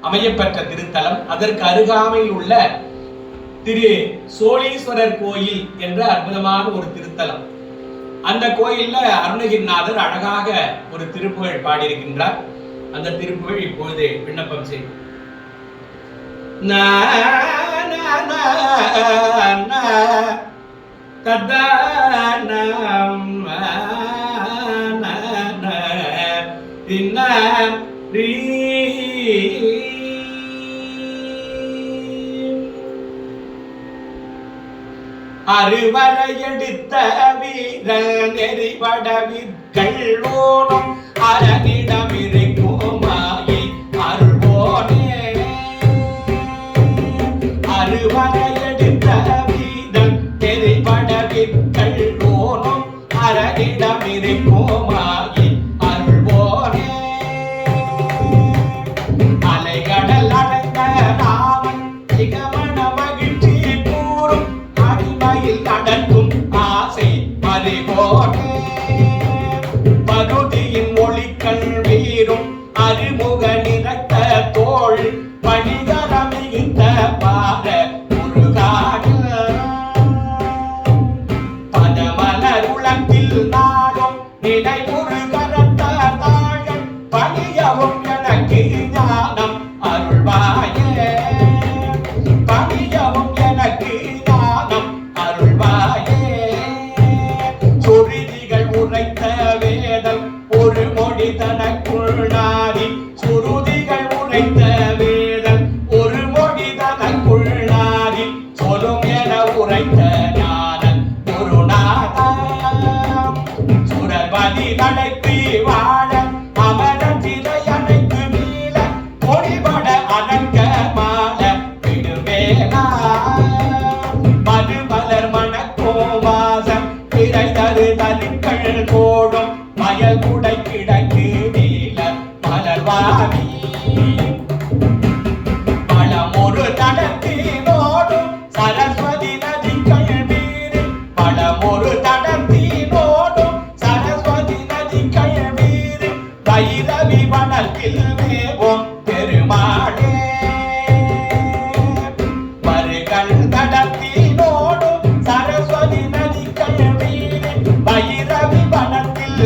அமையப்பெற்ற திருத்தலம். அதற்கு அருகாமையில் உள்ள திரு சோழீஸ்வரர் கோயில் என்ற அற்புதமான ஒரு திருத்தலம். அந்த கோயில்ல அருணகிரிநாதர் அழகாக ஒரு திருப்புகழ் பாடியிருக்கின்றார். அந்த திருப்புகழ் இப்பொழுது விண்ணப்பம் செய்யும். அறுவரையெடுத்த வீரன் எரிபடவிற்கள் ஓடும் அரணிடமிருக்குமாயி அருள்வோனே. அறுவரையெடுத்த வீரன் எரிபடவிற்கள் ஓடும் அரணிடமிருக்குமாயி அருள்வோனே. அலைகடல் அடைந்த ராமன் திகமண மகிழ்ச்சி கூறும் அடிமையில் நடக்கும் ஆசை பறிபோனே. பருதியின் ஒளிக்கண் வீரும் அறிமுக நிறத்த தோள் பணிதரமிகுந்த பார முருகான. பதமலருளத்தில் நாடும் நினைவுறு கரத்த தாழம் பணியவும் எனக்கு ஞானம் அருள்வாயே. பணியவும் எனக்கு ஞானம் அருள்வாயே. சுருதிகள் உரைத்த வேதம் ஒரு மொழி தனக்குள் நாடி. சுருதிகள் உரைத்த வேதம் ஒரு மொழி தனக்குள் நாடி. சொல்லும் என உரைத்த ஞானம் குருநாதம். சுரபதி நடத்தி வாழ அமர சிதை அணைத்து மீள பொடிபட அடங்க மால விடுவேனா. மறுமலர் மணக்கோவாசம் திரை தரு தருக்கள் கோடும் மயல் குடை கிடக்கு நீல மலர்வாவி. பழமொரு தடத்தினோடும் சரஸ்வதி நதிகள் மீது. பழமொரு தடத்தினோடும் சரஸ்வதி நதிகள் மீது. பைரவி வனத்தில் மேவும் பெருமாளே. மறுகள் தடத்தினோடும் சரஸ்வதி நதிகள் மீது. பைரவி வனத்தில்